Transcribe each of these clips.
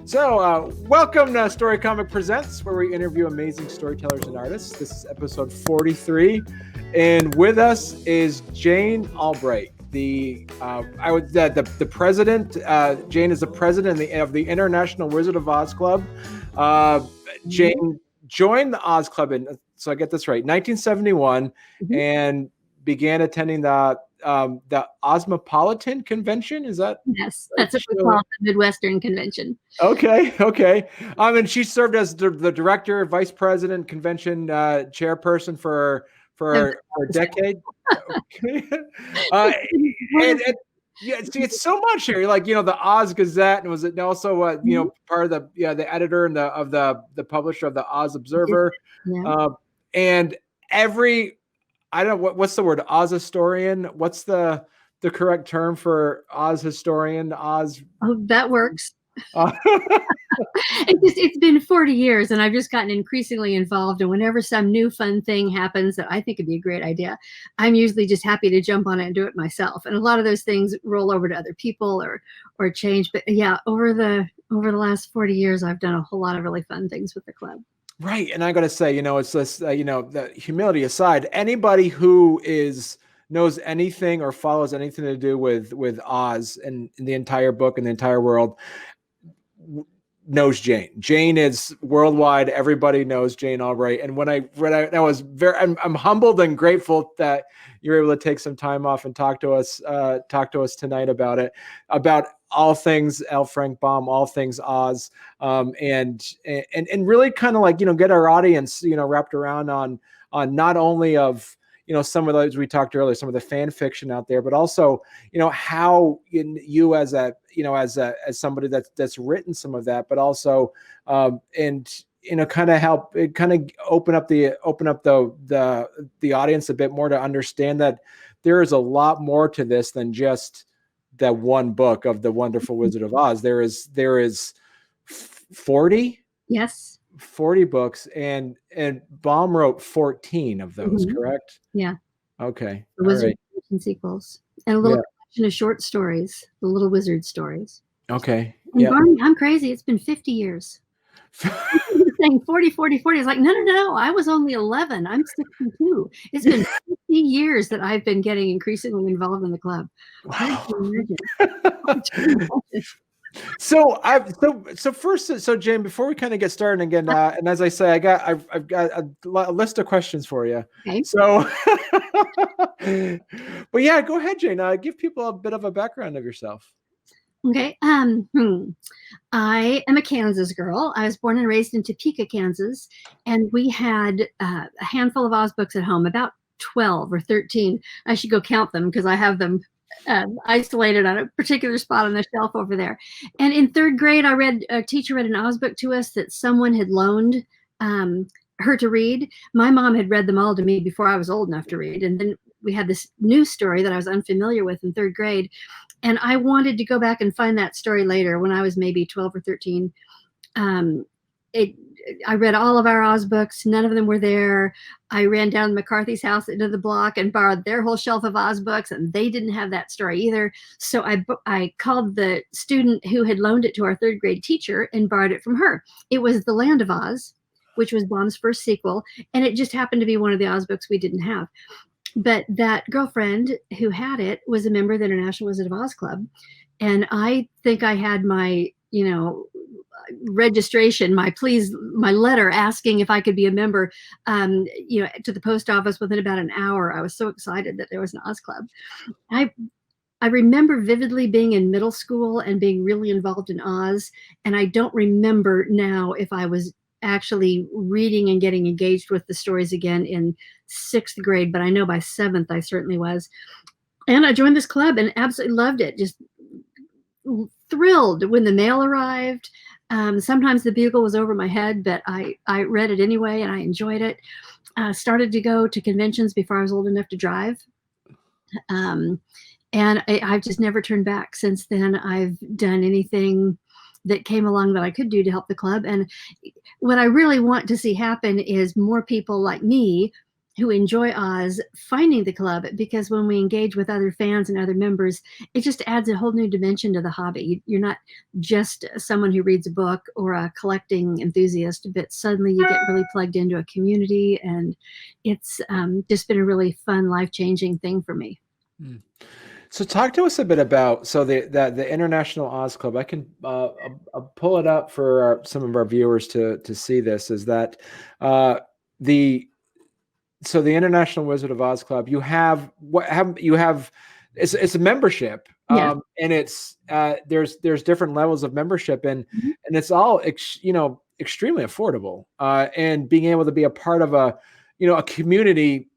Welcome to Storycomic Presents, where we interview amazing storytellers and artists. This is episode 43, and with us is Jane Albright, the president. Jane is the president of the International Wizard of Oz Club. Jane joined the Oz Club so I get this right, 1971, and began attending the Ozmopolitan Convention. Is that? Yes, that's what we call the Midwestern Convention. Okay. And she served as the director, vice president, convention chairperson for a decade. It's so much here. Like, the Oz Gazette, and was it also part of the editor and the publisher of the Oz Observer, and I don't know what's the word, Ozastorian. What's the correct term for Oz historian? Oz. Oh, that works. It's been 40 years, and I've just gotten increasingly involved. And whenever some new fun thing happens that I think would be a great idea, I'm usually just happy to jump on it and do it myself. And a lot of those things roll over to other people or change. But yeah, over the last 40 years, I've done a whole lot of really fun things with the club. Right. And I got to say, it's this, the humility aside, anybody who knows anything or follows anything to do with Oz and the entire book and the entire world knows Jane. Jane is worldwide. Everybody knows Jane Albright. And when I read, I'm humbled and grateful that you're able to take some time off and talk to us tonight about all things L. Frank Baum, all things Oz, and really kind of get our audience, wrapped around on not only of, some of those we talked earlier, some of the fan fiction out there, but also, how you as somebody that's written some of that, but also, kind of help it kind of open up the audience a bit more to understand that there is a lot more to this than just that one book of the Wonderful Wizard of Oz. There is 40. Yes. 40 books, and Baum wrote 14 of those, correct? Yeah. Okay. The Wizard sequels and a little collection of short stories, the Little Wizard stories. Okay. And Barney, I'm crazy. It's been 50 years. Saying 40. It's like, no. I was only 11. I'm 62. It's been 50 years that I've been getting increasingly involved in the club. Wow. So Jane, before we kind of get started again, and as I say, I've got a list of questions for you. Okay. So, but yeah, go ahead, Jane. Give people a bit of a background of yourself. Okay. I am a Kansas girl. I was born and raised in Topeka, Kansas, and we had a handful of Oz books at home, about 12 or 13. I should go count them because I have them isolated on a particular spot on the shelf over there. And in third grade, a teacher read an Oz book to us that someone had loaned her to read. My mom had read them all to me before I was old enough to read. And then we had this new story that I was unfamiliar with in third grade. And I wanted to go back and find that story later when I was maybe 12 or 13. I read all of our Oz books. None of them were there. I ran down to McCarthy's house into the block and borrowed their whole shelf of Oz books, and they didn't have that story either. So I called the student who had loaned it to our third grade teacher and borrowed it from her. It was The Land of Oz, which was Baum's first sequel, and it just happened to be one of the Oz books we didn't have. But that girlfriend who had it was a member of the International Wizard of Oz Club, and I think I had my, registration, my letter asking if I could be a member, to the post office within about an hour. I was so excited that there was an Oz Club. I remember vividly being in middle school and being really involved in Oz, and I don't remember now if I was actually reading and getting engaged with the stories again in 6th grade, but I know by 7th I certainly was. And I joined this club and absolutely loved it. Just thrilled when the mail arrived. Sometimes the bugle was over my head, but I read it anyway, and I enjoyed it. Started to go to conventions before I was old enough to drive. And I've just never turned back since then. I've done anything that came along that I could do to help the club. And what I really want to see happen is more people like me who enjoy Oz finding the club, because when we engage with other fans and other members, it just adds a whole new dimension to the hobby. You're not just someone who reads a book or a collecting enthusiast, but suddenly you get really plugged into a community, and it's just been a really fun, life-changing thing for me. So talk to us a bit about the International Oz Club. I can I'll pull it up for some of our viewers to see this. Is that the International Wizard of Oz Club? It's a membership, Yeah. and it's there's different levels of membership, and Mhm. and it's all extremely affordable, and being able to be a part of a community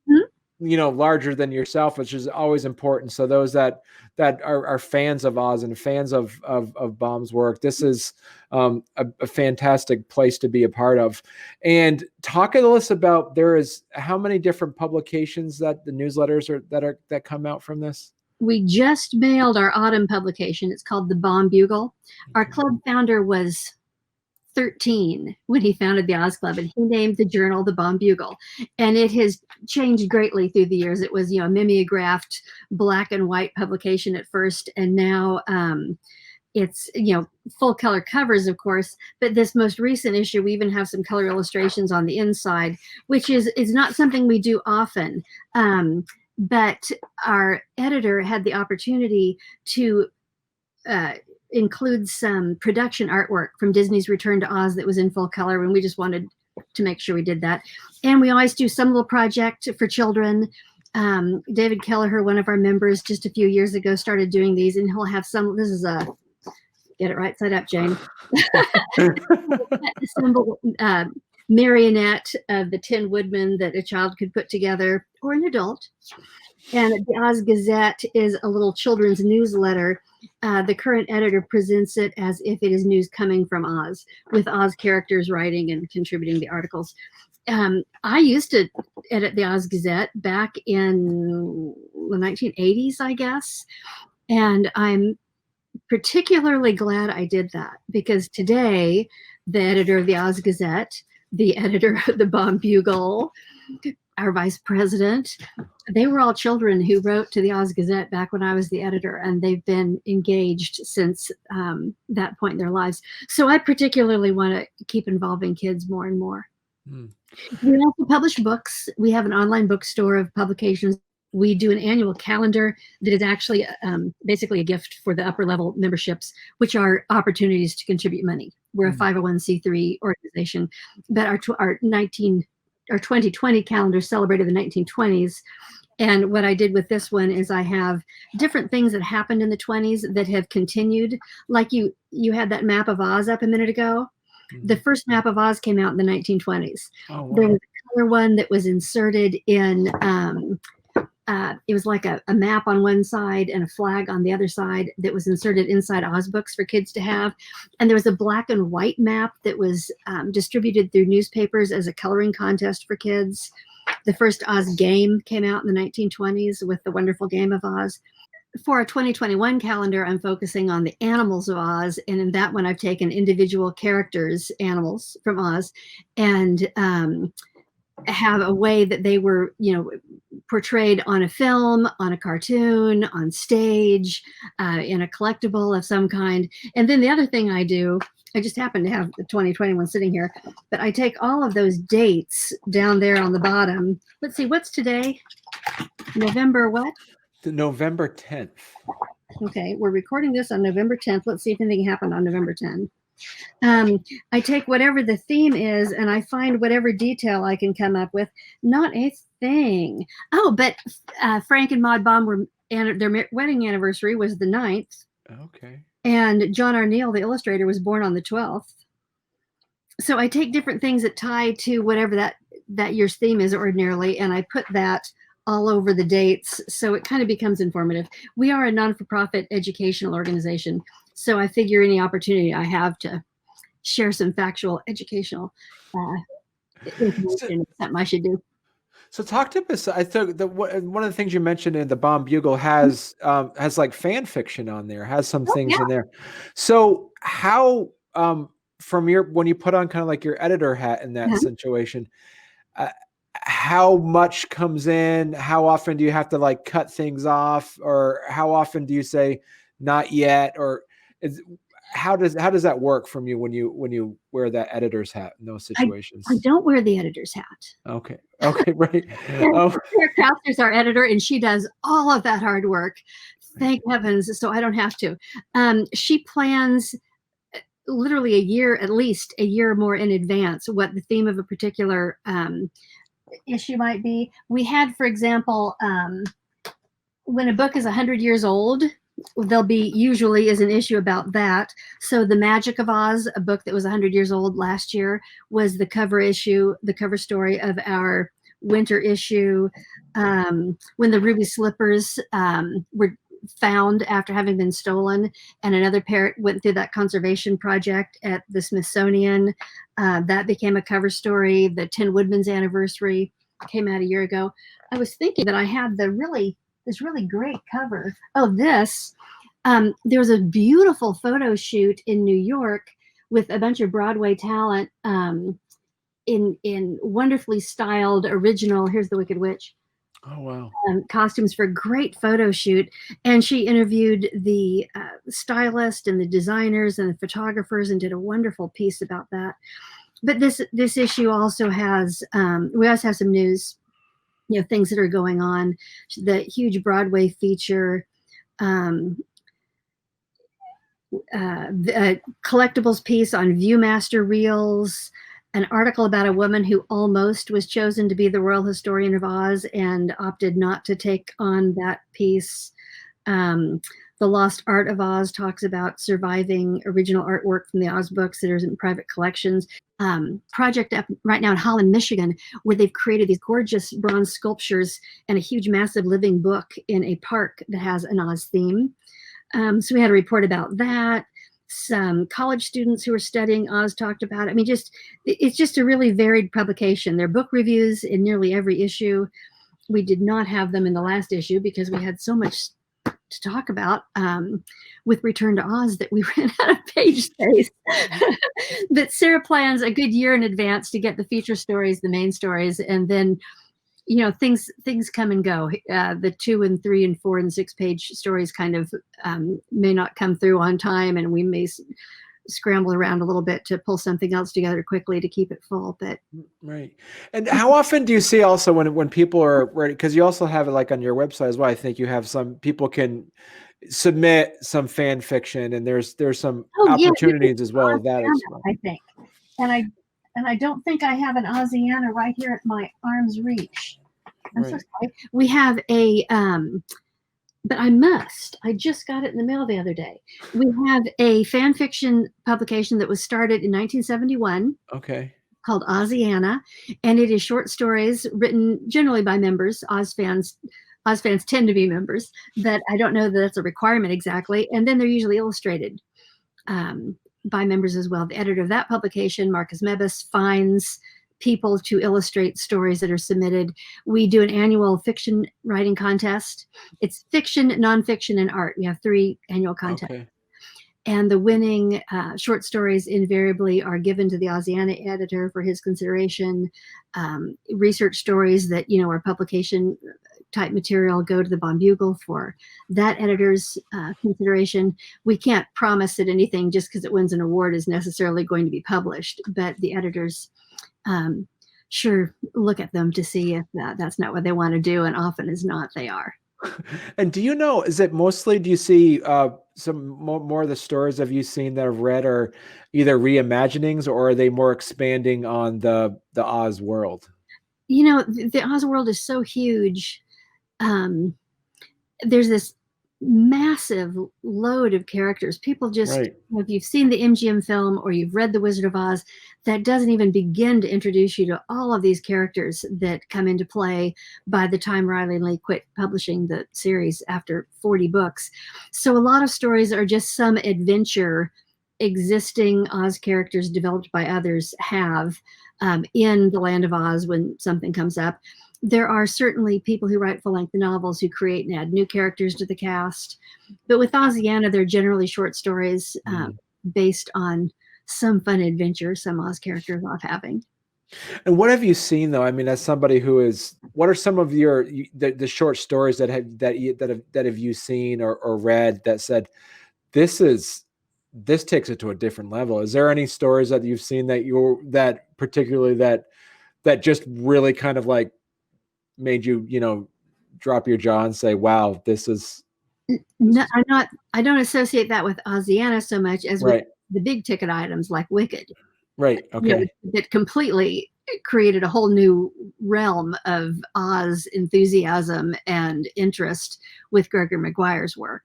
larger than yourself, which is always important. So those that are fans of Oz and fans of Baum's work, this is a fantastic place to be a part of. And talk to us about, there is how many different publications that the newsletters that come out from this? We just mailed our autumn publication. It's called the Baum Bugle. Our club founder was 13 when he founded the Oz Club, and he named the journal the Baum Bugle, and it has changed greatly through the years. It was a mimeographed black and white publication at first, and now it's full color covers, of course, but this most recent issue we even have some color illustrations on the inside, which is not something we do often, but our editor had the opportunity to include some production artwork from Disney's Return to Oz that was in full color, and we just wanted to make sure we did that. And we always do some little project for children. David Kelleher, one of our members, just a few years ago started doing these, and he'll have some. This is a, get it right side up, Jane. Symbol, marionette of the Tin Woodman that a child could put together, or an adult. And the Oz Gazette is a little children's newsletter. The current editor presents it as if it is news coming from Oz, with Oz characters writing and contributing the articles. I used to edit the Oz Gazette back in the 1980s, I guess. And I'm particularly glad I did that, because today, the editor of the Oz Gazette, the editor of the Baum Bugle, our vice president, they were all children who wrote to the Oz Gazette back when I was the editor, and they've been engaged since that point in their lives. So I particularly want to keep involving kids more and more. We also publish books. We have an online bookstore of publications. We do an annual calendar that is actually basically a gift for the upper level memberships, which are opportunities to contribute money. We're a 501c3 organization, but our 2020 calendar celebrated the 1920s. And what I did with this one is I have different things that happened in the 20s that have continued. Like you had that map of Oz up a minute ago. The first map of Oz came out in the 1920s. Oh, wow. There was a color one that was inserted in, it was like a map on one side and a flag on the other side that was inserted inside Oz books for kids to have. And there was a black and white map that was distributed through newspapers as a coloring contest for kids. The first Oz game came out in the 1920s with the Wonderful Game of Oz. For our 2021 calendar, I'm focusing on the animals of Oz. And in that one, I've taken individual characters, animals from Oz, and have a way that they were, portrayed on a film, on a cartoon, on stage, in a collectible of some kind. And then the other thing I do, I just happen to have the 2021 sitting here, but I take all of those dates down there on the bottom. Let's see, what's today? November what? November 10th. Okay, we're recording this on November 10th. Let's see if anything happened on November 10th. I take whatever the theme is and I find whatever detail I can come up with. Not a thing. Oh, but Frank and Maud Baum their wedding anniversary was the 9th. Okay. And John Arneal, the illustrator, was born on the 12th. So I take different things that tie to whatever that year's theme is ordinarily, and I put that all over the dates, so it kind of becomes informative. We are a non-for-profit educational organization, so I figure any opportunity I have to share some factual educational information is something I should do. So talk to us. I thought one of the things you mentioned in the Baum Bugle has like fan fiction on there, has some things in there. So how from when you put on kind of like your editor hat in that situation, how much comes in? How often do you have to like cut things off, or how often do you say not yet? Or how does that work from you when you wear that editor's hat in those situations? I don't wear the editor's hat. Okay. Okay. Right. Sarah Krauser is our editor, and she does all of that hard work. Thank heavens. So I don't have to. She plans literally a year, at least a year more in advance, what the theme of a particular issue might be. We had, for example, when a book is 100 years old, there'll be usually is an issue about that. So The Magic of Oz, a book that was 100 years old last year, was the cover issue, the cover story of our winter issue. When the ruby slippers were found after having been stolen, and another parrot went through that conservation project at the Smithsonian, that became a cover story. The Tin Woodman's anniversary came out a year ago. I was thinking that I had this really great cover. Oh, this. There was a beautiful photo shoot in New York with a bunch of Broadway talent in wonderfully styled original, here's the Wicked Witch. Oh, wow. Costumes for a great photo shoot. And she interviewed the stylist and the designers and the photographers and did a wonderful piece about that. But this issue also has, we also have some news, things that are going on. The huge Broadway feature, the collectibles piece on Viewmaster reels, an article about a woman who almost was chosen to be the Royal Historian of Oz and opted not to take on that piece. The Lost Art of Oz talks about surviving original artwork from the Oz books that are in private collections. Project up right now in Holland, Michigan, where they've created these gorgeous bronze sculptures and a huge, massive living book in a park that has an Oz theme. So we had a report about that. Some college students who are studying Oz talked about it. I mean, it's just a really varied publication. There are book reviews in nearly every issue. We did not have them in the last issue because we had so much to talk about with Return to Oz that we ran out of page space. But Sarah plans a good year in advance to get the feature stories, the main stories, and then things come and go. The 2 and 3 and 4 and 6 page stories kind of may not come through on time, and we may scramble around a little bit to pull something else together quickly to keep it full. But right. And how often do you see also when people are ready, because you also have it like on your website as well, I think you have some people can submit some fan fiction, and there's some opportunities as well as that as well. I think. And I don't think I have an Oziana right here at my arm's reach. I'm so sorry. We have a, but I just got it in the mail the other day. We have a fan fiction publication that was started in 1971. Okay. Called Oziana, and it is short stories written generally by members. Oz fans tend to be members, but I don't know that that's a requirement exactly. And then they're usually illustrated by members as well. The editor of that publication, Marcus Mebus, finds people to illustrate stories that are submitted. We do an annual fiction writing contest. It's fiction, nonfiction, and art. We have 3 annual contests. Okay. And the winning short stories invariably are given to the Oziana editor for his consideration. Research stories that, are publication type material go to the Bon Bugle for that editor's consideration. We can't promise that anything just because it wins an award is necessarily going to be published, but the editors sure look at them to see if that's not what they want to do, and often as not, they are. And do you know, is it mostly, do you see some more of the stories have you seen that I've read are either reimaginings, or are they more expanding on the Oz world? The Oz world is so huge. There's this massive load of characters. People just, if you've seen the MGM film or you've read The Wizard of Oz, that doesn't even begin to introduce you to all of these characters that come into play by the time Riley and Lee quit publishing the series after 40 books. So a lot of stories are just some adventure existing Oz characters developed by others have in the land of Oz when something comes up. There are certainly people who write full-length novels who create and add new characters to the cast. But with Oziana, they're generally short stories based on some fun adventure some Oz character is off having. And what have you seen though? I mean, as somebody who is, what are some of the short stories that have you seen or read that said this takes it to a different level? Is there any stories that you've seen that particularly that just really kind of like made you, drop your jaw and say, wow, this is No, I don't associate that with Oziana so much as with right. the big ticket items like Wicked. Right. Okay. That completely created a whole new realm of Oz enthusiasm and interest with Gregory Maguire's work.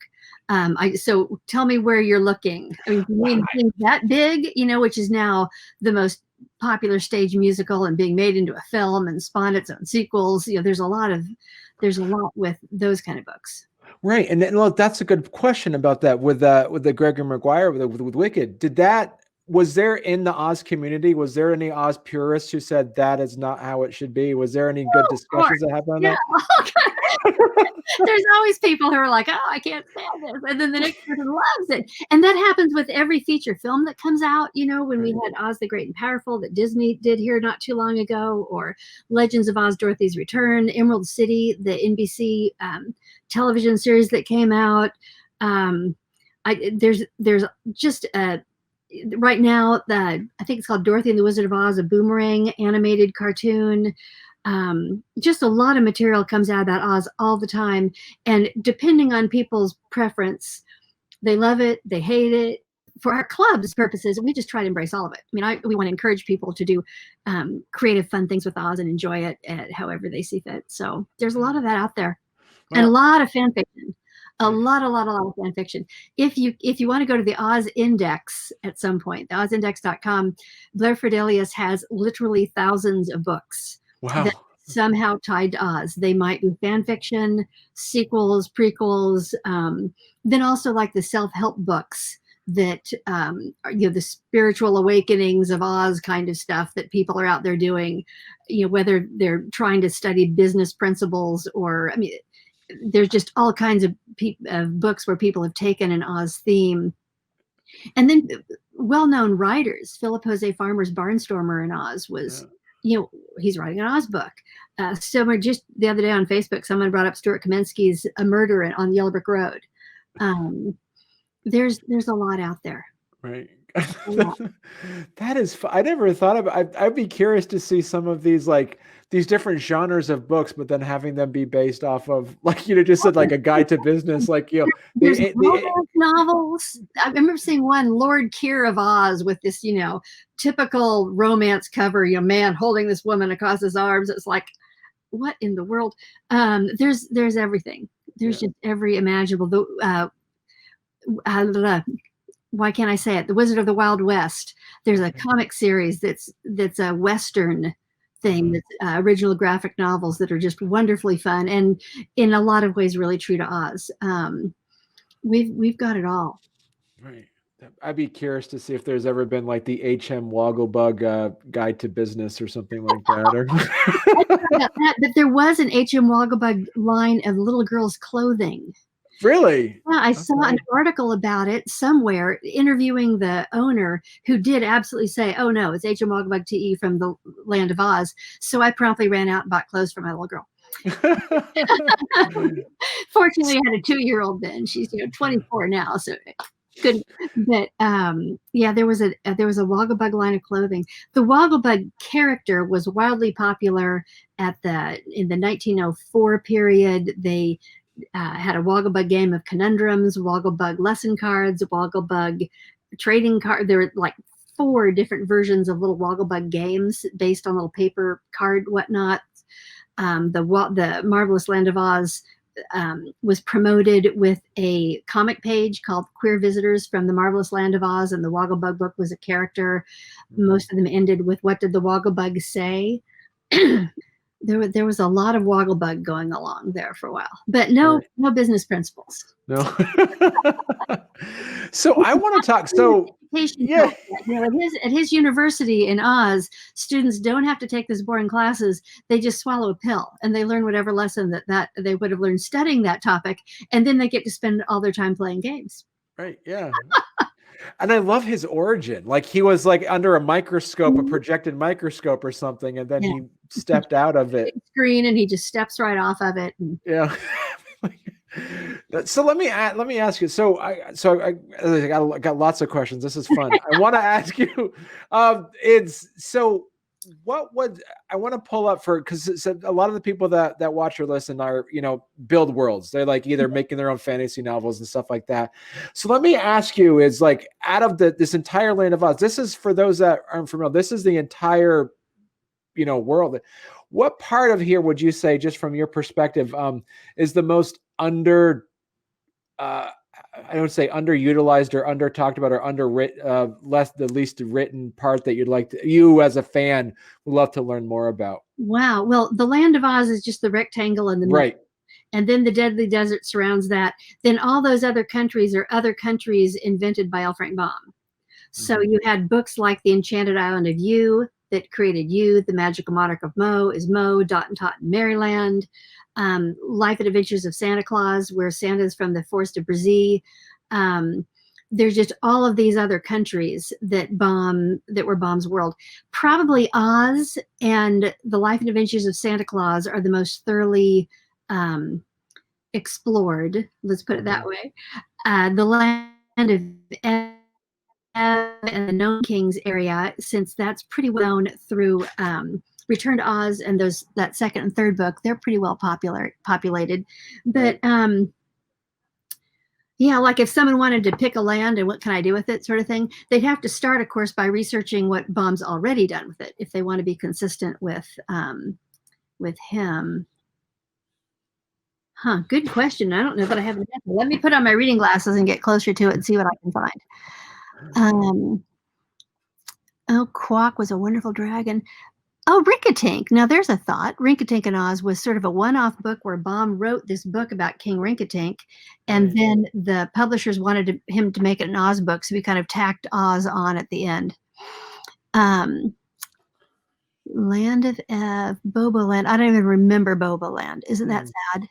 So tell me where you're looking. I mean, you mean things that big, which is now the most popular stage musical and being made into a film and spawned its own sequels. There's a lot with those kind of books. Right. And then, look, that's a good question about that with the Gregory Maguire with Wicked. Was there in the Oz community, was there any Oz purists who said that is not how it should be? Was there any good discussions that happened on that? There's always people who are like, oh, I can't stand this. And then the next person loves it. And that happens with every feature film that comes out, when we had Oz the Great and Powerful that Disney did here not too long ago, or Legends of Oz, Dorothy's Return, Emerald City, the NBC television series that came out. There's just right now, I think it's called Dorothy and the Wizard of Oz, a Boomerang animated cartoon. Just a lot of material comes out about Oz all the time. And depending on people's preference, they love it, they hate it. For our club's purposes, we just try to embrace all of it. I mean, we want to encourage people to do creative, fun things with Oz and enjoy it at however they see fit. So there's a lot of that out there. Wow. And a lot of fan fiction. A lot of fan fiction. If you want to go to the Oz Index at some point, the ozindex.com, Blair Fidelius has literally thousands of books. Wow. That somehow tied to Oz. They might be fan fiction, sequels, prequels, then also like the self-help books that the spiritual awakenings of Oz kind of stuff that people are out there doing, whether they're trying to study business principles or, there's just all kinds of books where people have taken an Oz theme. And then well-known writers, Philip Jose Farmer's Barnstormer in Oz was, he's writing an Oz book. So just the other day on Facebook, someone brought up Stuart Kaminsky's A Murder on Yellow Brick Road. There's a lot out there. Right. That is, I never thought of it. I'd be curious to see some of these, like these different genres of books, but then having them be based off of, like, just said, like a guide to business, like, there's novels. I remember seeing one, Lord Keir of Oz, with this, typical romance cover, man holding this woman across his arms. It's like, what in the world? There's everything. There's just every imaginable. Why can't I say it? The Wizard of the Wild West. There's a comic series that's a Western thing, that's original graphic novels that are just wonderfully fun and in a lot of ways really true to Oz. We've got it all. Right. I'd be curious to see if there's ever been like the H.M. Wogglebug Guide to Business or something like that. Or I don't know about that, but there was an H.M. Wogglebug line of little girls' clothing. Really? Yeah, I saw an article about it somewhere, interviewing the owner, who did absolutely say, oh no, it's H.M. Wogglebug TE from the Land of Oz. So I promptly ran out and bought clothes for my little girl. Fortunately, I had a 2-year-old then. She's 24 now, so good. But there was a Wogglebug line of clothing. The Wogglebug character was wildly popular in the 1904 period. They had a Wogglebug game of conundrums, Wogglebug lesson cards, Wogglebug trading card. There were like 4 different versions of little Wogglebug games based on little paper card whatnot. The Marvelous Land of Oz was promoted with a comic page called Queer Visitors from the Marvelous Land of Oz, and the Wogglebug book was a character. Most of them ended with, what did the Wogglebug say? There was a lot of Wogglebug going along there for a while, but no business principles. No. So I want to talk. So yeah, at his university in Oz, students don't have to take these boring classes. They just swallow a pill and they learn whatever lesson that they would have learned studying that topic, and then they get to spend all their time playing games. Right. Yeah. And I love his origin. Like he was like under a microscope, a projected microscope or something, and then Yeah. he stepped out of it. Screen, and he just steps right off of it. And Yeah. So let me ask you. I got lots of questions. This is fun. I want to ask you. It's so. What would I want to pull up for? Because a lot of the people that watch or listen are build worlds. They're like either making their own fantasy novels and stuff like that. So let me ask you: is like out of this entire land of Oz? This is for those that aren't familiar. This is the entire world. What part of here would you say, just from your perspective, is the most I don't say underutilized or under talked about or the least written part that you as a fan would love to learn more about? wow. Well, the land of Oz is just the rectangle in the middle. Right. And then the Deadly Desert surrounds that. Then all those other countries are other countries invented by L. Frank Baum. So you had books like The Enchanted Island of You that created You. The Magical Monarch of Mo is Mo, Dot and Tot in Maryland. Life and Adventures of Santa Claus, where Santa's from the Forest of Brazil. There's just all of these other countries that were Baum's world. Probably Oz and The Life and Adventures of Santa Claus are the most thoroughly explored. Let's put it that way. The land of Ev and the Gnome Kings area, since that's pretty well known through Return to Oz and that second and third book, they're pretty well populated. But yeah, like if someone wanted to pick a land and what can I do with it sort of thing, they'd have to start, of course, by researching what Baum's already done with it if they want to be consistent with him. Huh, good question. I don't know that I have an answer. Let me put on my reading glasses and get closer to it and see what I can find. Quack was a wonderful dragon. Oh, Rinkatink. Now there's a thought. Rinkatink and Oz was sort of a one-off book where Baum wrote this book about King Rinkatink, and then the publishers wanted him to make it an Oz book, so we kind of tacked Oz on at the end. Land of Ev, Boboland. I don't even remember Boboland. Isn't that sad?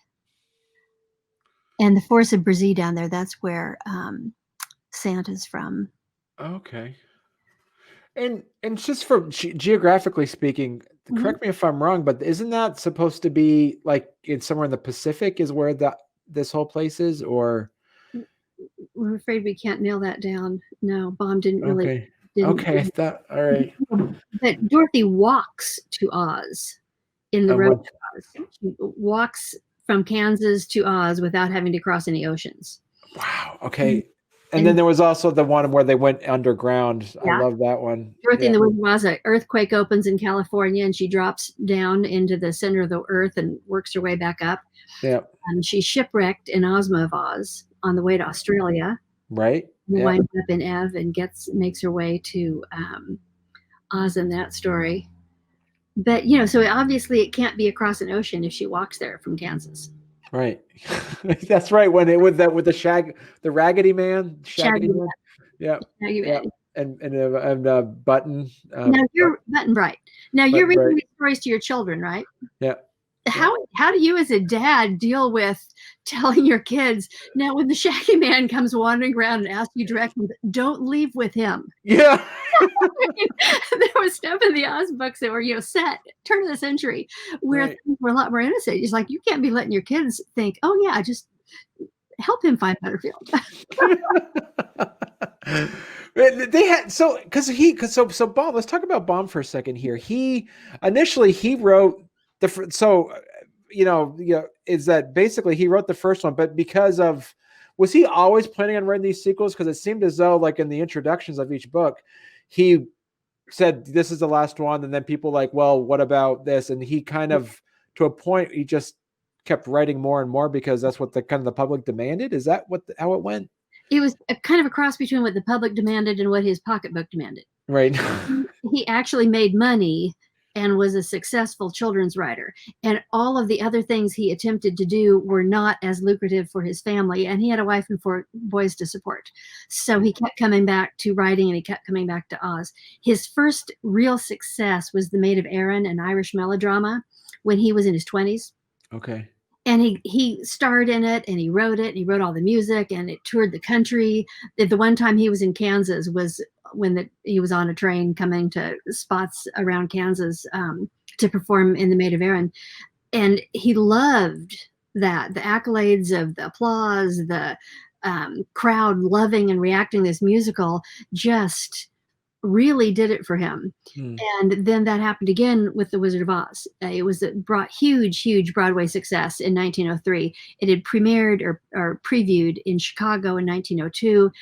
And the Forest of Brazil down there, that's where Santa's from. Okay. And just from geographically speaking, correct me if I'm wrong, but isn't that supposed to be like somewhere in the Pacific is where this whole place is, or? I'm afraid we can't nail that down. No, Baum didn't really. Okay. Okay. All right. But Dorothy walks to Oz in the road to Oz. She walks from Kansas to Oz without having to cross any oceans. Wow. Okay. And then there was also the one where they went underground. Yeah. I love that one. Dorothy in the Wizard of Oz, an earthquake opens in California, and she drops down into the center of the earth and works her way back up. Yeah. She's shipwrecked in Ozma of Oz on the way to Australia. Right. And winds up in Ev and makes her way to Oz in that story. But so obviously it can't be across an ocean if she walks there from Kansas. Right. That's right. When it with the Raggedy Man, Shaggy Man. Yeah. Yeah. And Button. Now you're Button Bright. Now you're reading these stories to your children, right? Yeah. How do you as a dad deal with telling your kids, now when the Shaggy Man comes wandering around and asks you directions, don't leave with him? Yeah. There was stuff in the Oz books that were, set turn of the century where things were a lot more innocent. It's like, you can't be letting your kids think, oh yeah, just help him find Butterfield. They had so Baum. Let's talk about Baum for a second here. He wrote is that basically he wrote the first one, but was he always planning on writing these sequels? Because it seemed as though, like in the introductions of each book, he said this is the last one, and then people like, well, what about this? And he kind of, to a point, he just kept writing more and more because that's what the public demanded. Is that how it went? It was kind of a cross between what the public demanded and what his pocketbook demanded. Right. He actually made money and was a successful children's writer. And all of the other things he attempted to do were not as lucrative for his family. And he had a wife and 4 boys to support. So he kept coming back to writing, and he kept coming back to Oz. His first real success was The Maid of Erin, an Irish melodrama, when he was in his 20s. Okay. and he starred in it, and he wrote it, and he wrote all the music, and it toured the country. The one time he was in Kansas was when he was on a train coming to spots around Kansas to perform in the Maid of Erin, and he loved that, the accolades of the applause, the crowd loving and reacting to this musical just really did it for him. And then that happened again with The Wizard of Oz. It brought huge Broadway success in 1903. It had premiered or previewed in Chicago in 1902,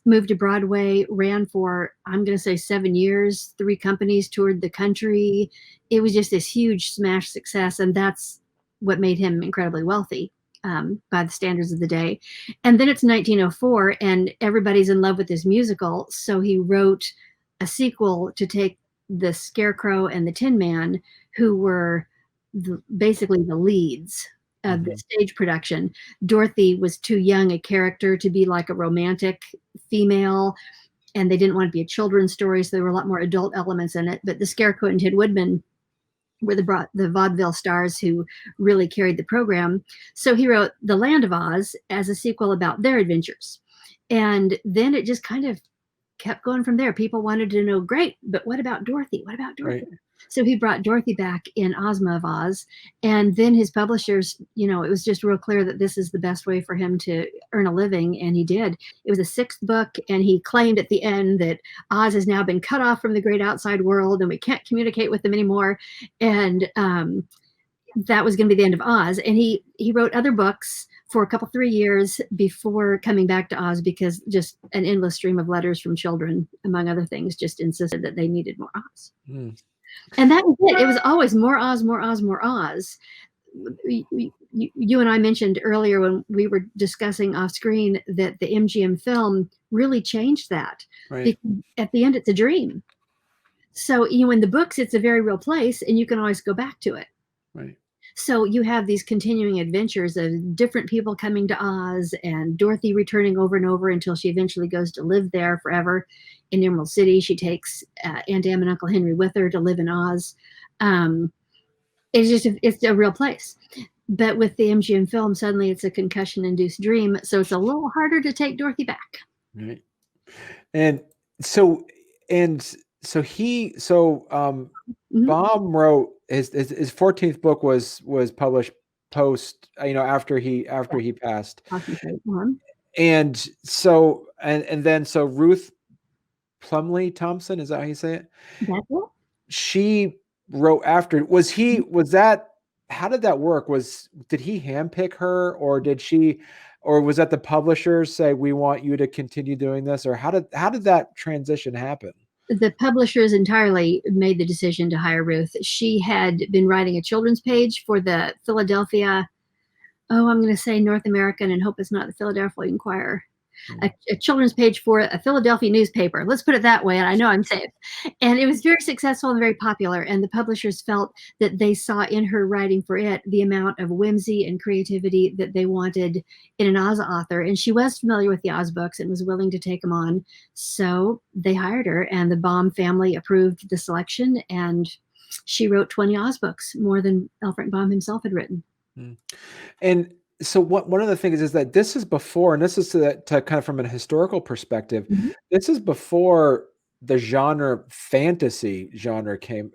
moved to Broadway, ran for, I'm going to say 7 years, 3 companies toured the country. It was just this huge smash success, and that's what made him incredibly wealthy by the standards of the day. And then it's 1904, and everybody's in love with this musical, so he wrote a sequel to take the Scarecrow and the Tin Man, who were basically the leads of the stage production. Dorothy was too young a character to be like a romantic female, and they didn't want to be a children's story, so there were a lot more adult elements in it. But the Scarecrow and Tin Woodman were the vaudeville stars who really carried the program. So he wrote The Land of Oz as a sequel about their adventures. And then it just kind of kept going from there. People wanted to know, great, but what about Dorothy? What about Dorothy? Right. So he brought Dorothy back in Ozma of Oz. And then his publishers, it was just real clear that this is the best way for him to earn a living. And he did. It was a 6th book. And he claimed at the end that Oz has now been cut off from the great outside world and we can't communicate with them anymore. And that was going to be the end of Oz. And he wrote other books for 3 years before coming back to Oz, because just an endless stream of letters from children, among other things, just insisted that they needed more Oz. And that was it. It was always more Oz, more Oz, more Oz. You and I mentioned earlier when we were discussing off screen that the MGM film really changed that. Right. Because at the end, it's a dream. So, in the books, it's a very real place, and you can always go back to it. Right. So you have these continuing adventures of different people coming to Oz, and Dorothy returning over and over until she eventually goes to live there forever in Emerald City. She takes Aunt Em and Uncle Henry with her to live in Oz. It's a real place. But with the MGM film, suddenly it's a concussion-induced dream, so it's a little harder to take Dorothy back. Right. And so Baum wrote his 14th book was published post, after he passed. And so then Ruth Plumley Thompson, is that how you say it? That's it. She wrote after. How did that work? Did he handpick her, or was that the publishers say, we want you to continue doing this? Or how did that transition happen? The publishers entirely made the decision to hire Ruth. She had been writing a children's page for the Philadelphia, I'm going to say North American, and hope it's not the Philadelphia Inquirer, a children's page for a Philadelphia newspaper. Let's put it that way, and I know I'm safe. And it was very successful and very popular, and the publishers felt that they saw in her writing for it the amount of whimsy and creativity that they wanted in an Oz author. And she was familiar with the Oz books and was willing to take them on. So they hired her, and the Baum family approved the selection, and she wrote 20 Oz books, more than Alfred Baum himself had written. And so one of the things is that this is before, and this is to kind of from a historical perspective, this is before the fantasy genre came,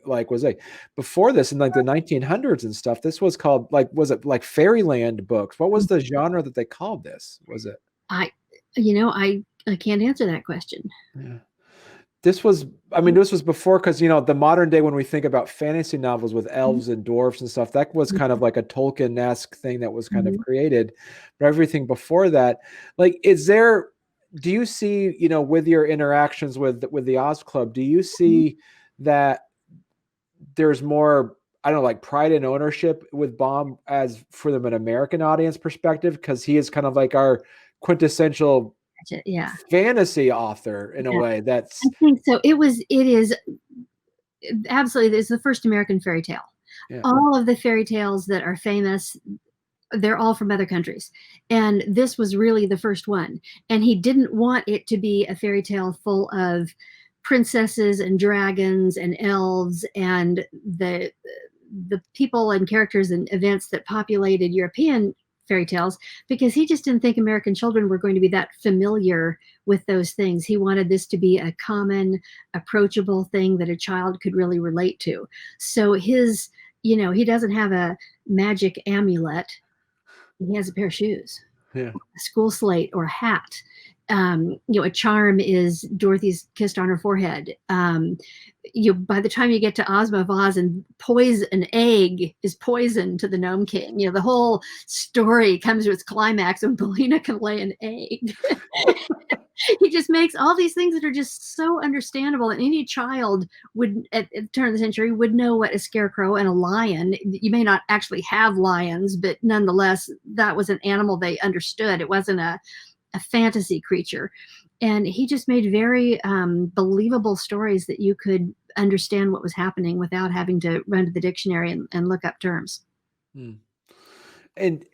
before this in the 1900s and stuff. This was called was it like Fairyland books? What was the genre that they called this? Was it? I can't answer that question. Yeah. This was before, because, the modern day, when we think about fantasy novels with elves and dwarfs and stuff, that was kind of like a Tolkien-esque thing that was kind of created. But everything before that, do you see, with your interactions with the Oz Club, do you see that there's more, pride and ownership with Baum as from an American audience perspective? Because he is kind of like our quintessential fantasy author in a way. I think so. It is absolutely, it's the first American fairy tale. All of the fairy tales that are famous, they're all from other countries, and this was really the first one. And he didn't want it to be a fairy tale full of princesses and dragons and elves and the the people and characters and events that populated European fairy tales, because he just didn't think American children were going to be that familiar with those things. He wanted this to be a common, approachable thing that a child could really relate to. So his, he doesn't have a magic amulet. He has a pair of shoes, Yeah. a school slate or a hat. A charm is Dorothy's kissed on her forehead. By the time you get to Ozma of Oz, and an egg is poison to the Gnome King. The whole story comes to its climax when Bellina can lay an egg. He just makes all these things that are just so understandable, and any child would, at the turn of the century, would know what a scarecrow and a lion. You may not actually have lions, but nonetheless, that was an animal they understood. It wasn't a fantasy creature. And he just made very believable stories that you could understand what was happening without having to run to the dictionary and look up terms. Hmm. And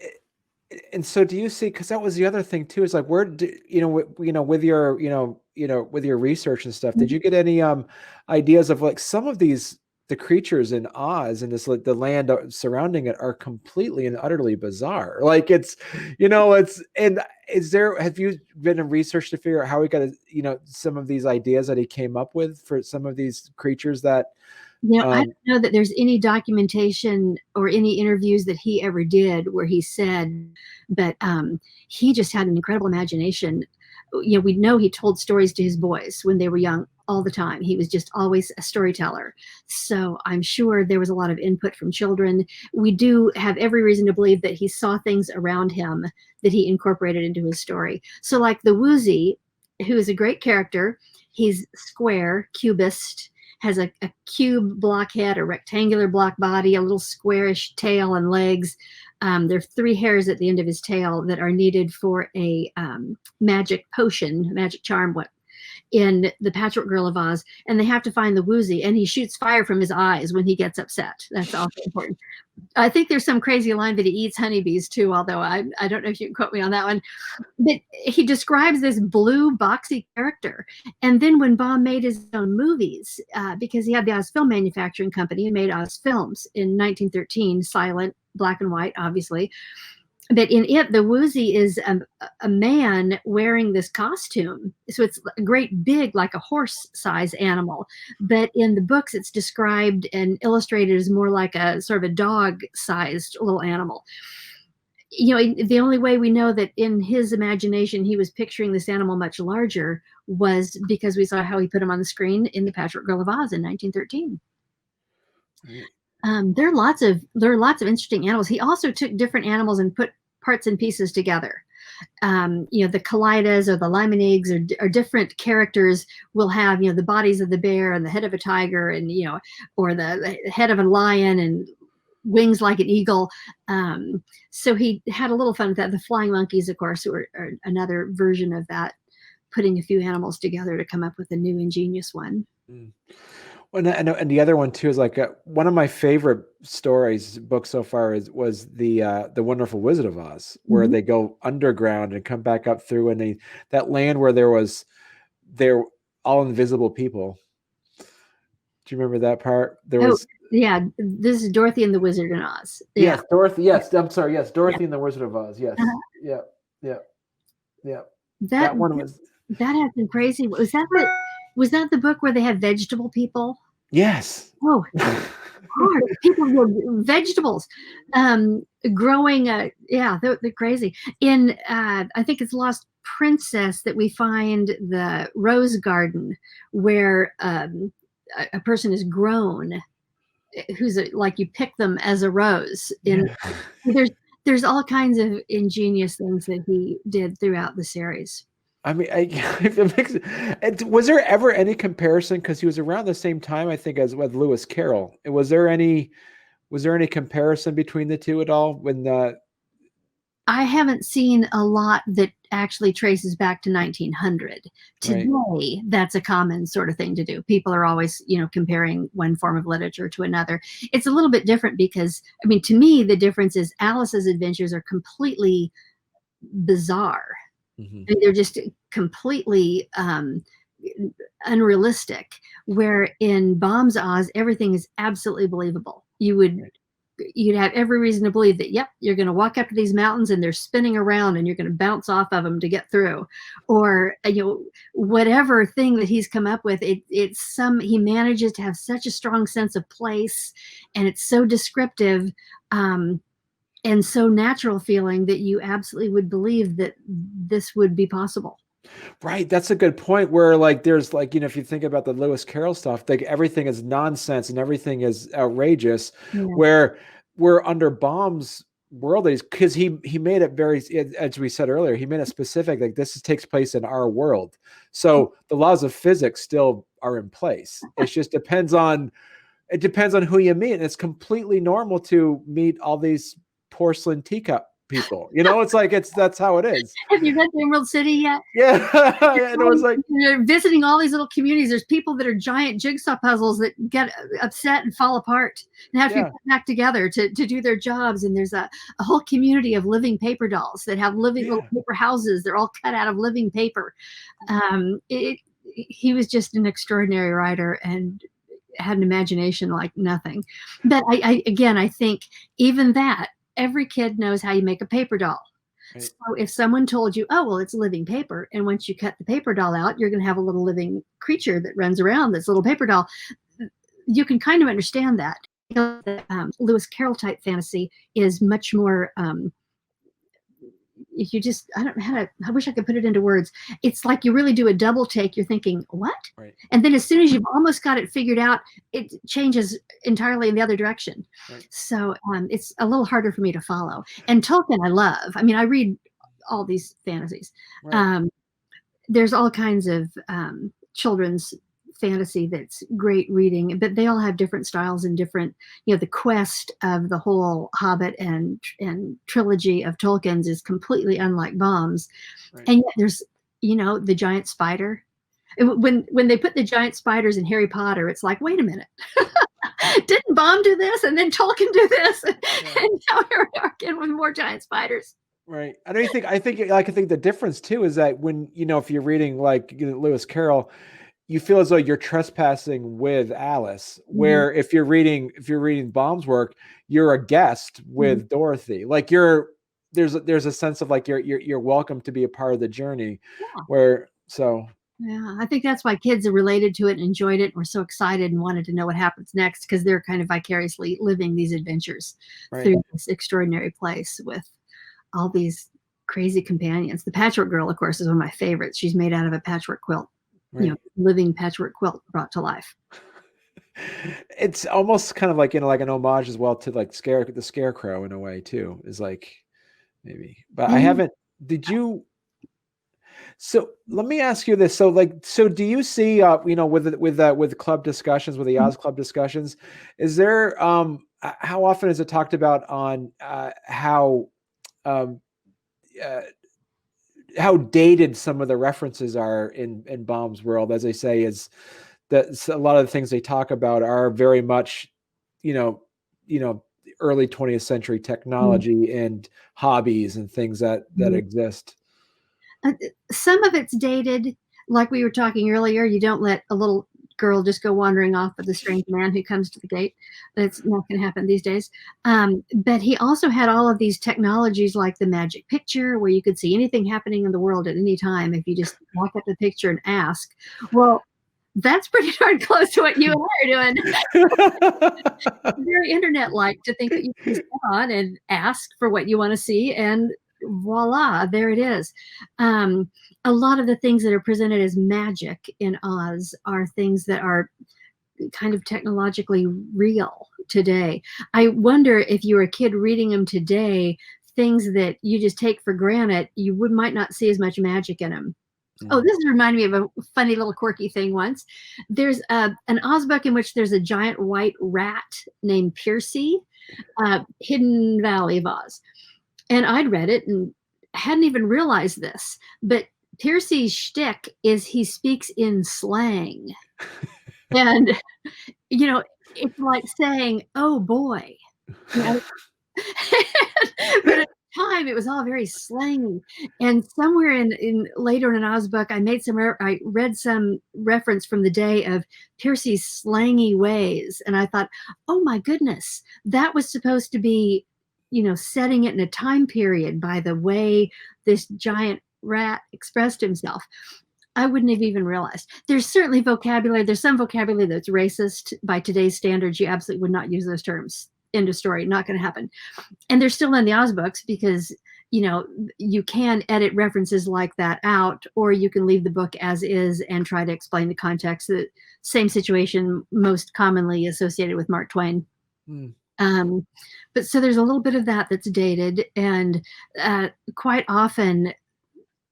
so do you see, because that was the other thing too, is like, where do, with your, with your research and stuff, did you get any ideas of like some of the creatures in Oz and the land surrounding it are completely and utterly bizarre. Like have you been in research to figure out how he got, some of these ideas that he came up with for some of these creatures that, I don't know that there's any documentation or any interviews that he ever did where he said, but he just had an incredible imagination. We know he told stories to his boys when they were young all the time. He was just always a storyteller. So I'm sure there was a lot of input from children. We do have every reason to believe that he saw things around him that he incorporated into his story. So like the Woozy, who is a great character, he's square, cubist, has a cube block head, a rectangular block body, a little squarish tail and legs. There are 3 hairs at the end of his tail that are needed for a magic potion, magic charm, in the Patchwork Girl of Oz, and they have to find the Woozy, and he shoots fire from his eyes when he gets upset. That's also important. I think there's some crazy line that he eats honeybees too, although I don't know if you can quote me on that one. But he describes this blue boxy character. And then when Baum made his own movies, because he had the Oz Film Manufacturing Company and made Oz Films in 1913, silent, black and white, obviously. But in it, the Woozy is a man wearing this costume. So it's a great big, like a horse-size animal. But in the books, it's described and illustrated as more like a sort of a dog-sized little animal. The only way we know that in his imagination he was picturing this animal much larger was because we saw how he put him on the screen in The Patchwork Girl of Oz in 1913. There are lots of interesting animals. He also took different animals and put parts and pieces together. The Kalaidas or the Limonigs or different characters will have, the bodies of the bear and the head of a tiger and, or the head of a lion and wings like an eagle. So he had a little fun with that. The flying monkeys, of course, are another version of that, putting a few animals together to come up with a new ingenious one. Mm. And the other one too is like one of my favorite books so far was the Wonderful Wizard of Oz, where they go underground and come back up through, and that land where they're all invisible people. Do you remember that part? Yeah, this is Dorothy and the Wizard in Oz. Yeah. Yes, Dorothy. Yes, I'm sorry. Yes, Dorothy and the Wizard of Oz. Yes, yeah. That one was. That has been crazy. Was that the book where they had vegetable people? Yes. Oh, hard. People with vegetables growing. They're crazy. In I think it's Lost Princess that we find the rose garden where a person is grown, who's like you pick them as a rose. There's all kinds of ingenious things that he did throughout the series. I mean, was there ever any comparison? Because he was around the same time, I think, as with Lewis Carroll. Was there any comparison between the two at all? I haven't seen a lot that actually traces back to 1900. Today, right. That's a common sort of thing to do. People are always, comparing one form of literature to another. It's a little bit different because, to me, the difference is Alice's adventures are completely bizarre. Mm-hmm. They're just completely unrealistic, where in Baum's Oz, everything is absolutely believable. you'd have every reason to believe that, yep, you're going to walk up to these mountains and they're spinning around and you're going to bounce off of them to get through, or whatever thing that he's come up with. He manages to have such a strong sense of place, and it's so descriptive and so natural feeling that you absolutely would believe that this would be possible. Right. That's a good point, where like there's like, if you think about the Lewis Carroll stuff, like everything is nonsense and everything is outrageous, where we're under Baum's world, because he made it very, as we said earlier, he made it specific, like this takes place in our world. So the laws of physics still are in place. It just depends on who you meet. And it's completely normal to meet all these porcelain teacup people, it's like that's how it is. Have you been to Emerald City yet? Yeah. And it was like you're visiting all these little communities. There's people that are giant jigsaw puzzles that get upset and fall apart and have to be put back together to do their jobs. And there's a whole community of living paper dolls that have living little paper houses. They're all cut out of living paper. He was just an extraordinary writer and had an imagination like nothing. But I think even that, every kid knows how you make a paper doll. Right. So if someone told you, oh, well, it's living paper, and once you cut the paper doll out, you're going to have a little living creature that runs around, this little paper doll, you can kind of understand that. Lewis Carroll type fantasy is much more, I wish I could put it into words. It's like you really do a double take. You're thinking, what? Right. And then as soon as you've almost got it figured out, it changes entirely in the other direction. Right. So it's a little harder for me to follow. And Tolkien, I love. I mean, I read all these fantasies. Right. There's all kinds of children's fantasy that's great reading, but they all have different styles and different, the quest of the whole Hobbit and trilogy of Tolkien's is completely unlike Baum's. Right. And yet there's, the giant spider. When they put the giant spiders in Harry Potter, it's like, wait a minute. Didn't Baum do this? And then Tolkien do this? Yeah. And now here we are again with more giant spiders. Right. I think the difference too is that when, if you're reading like Lewis Carroll, you feel as though you're trespassing with Alice, where if you're reading Baum's work, you're a guest with Dorothy. Like there's a sense of like you're welcome to be a part of the journey. Yeah, I think that's why kids are related to it and enjoyed it and were so excited and wanted to know what happens next, because they're kind of vicariously living these adventures through this extraordinary place with all these crazy companions. The Patchwork Girl, of course, is one of my favorites. She's made out of a patchwork quilt. Right. Living patchwork quilt brought to life. It's almost kind of like like an homage as well to like the Scarecrow in a way too, is like maybe. But I haven't. Did you? So let me ask you this. So do you see with club discussions, with the Oz Club discussions, is there how often is it talked about on how dated some of the references are in Baum's world? As I say, is that a lot of the things they talk about are very much, early 20th century technology and hobbies and things that exist. Some of it's dated, like we were talking earlier. You don't let a little girl just go wandering off with a strange man who comes to the gate. That's not going to happen these days. But he also had all of these technologies like the magic picture, where you could see anything happening in the world at any time if you just walk up to the picture and ask. Well, that's pretty darn close to what you and I are doing. Very internet-like to think that you can sit on and ask for what you want to see, and voila, there it is. A lot of the things that are presented as magic in Oz are things that are kind of technologically real today. I wonder if you were a kid reading them today, things that you just take for granted, you might not see as much magic in them. Oh, this reminded me of a funny little quirky thing once. There's an Oz book in which there's a giant white rat named Piercy, Hidden Valley of Oz. And I'd read it and hadn't even realized this, but Piercy's shtick is he speaks in slang. And, it's like saying, oh boy. But at the time, time, it was all very slangy. And somewhere in later in an Oz book, I read some reference from the day of Piercy's slangy ways. And I thought, oh my goodness, that was supposed to be, setting it in a time period by the way this giant rat expressed himself. I wouldn't have even realized. There's certainly vocabulary. There's some vocabulary that's racist by today's standards. You absolutely would not use those terms. End of story. Not going to happen. And they're still in the Oz books because, you can edit references like that out, or you can leave the book as is and try to explain the context. The same situation most commonly associated with Mark Twain. But so there's a little bit of that that's dated, and quite often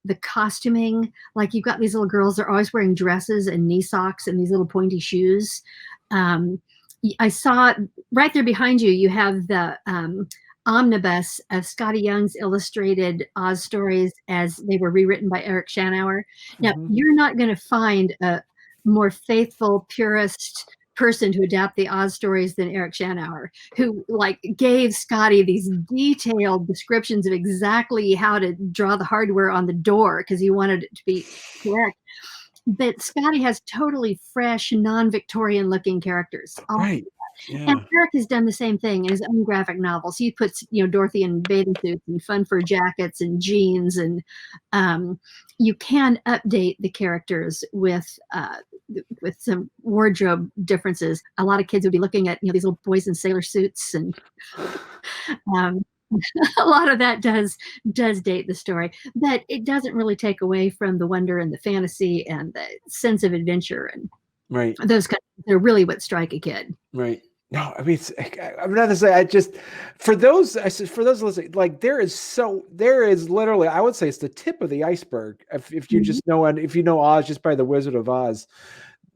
the costuming, like you've got these little girls, they're always wearing dresses and knee socks and these little pointy shoes. I saw right there behind you, you have the omnibus of Scotty Young's illustrated Oz stories as they were rewritten by Eric Shanower. Now, you're not going to find a more faithful, purist person to adapt the Oz stories than Eric Shanower, who gave Scotty these detailed descriptions of exactly how to draw the hardware on the door because he wanted it to be correct. But Scotty has totally fresh, non-Victorian looking characters. Right. Yeah. And Eric has done the same thing in his own graphic novels. He puts, Dorothy in bathing suits and fun fur jackets and jeans, and you can update the characters with some wardrobe differences. A lot of kids would be looking at, these little boys in sailor suits, and a lot of that does date the story, but it doesn't really take away from the wonder and the fantasy and the sense of adventure and those kind of, they're really what strike a kid. Right. No, I mean, I'm not to say, for those listening, there is literally, I would say it's the tip of the iceberg. If you just know, and if you know Oz just by the Wizard of Oz,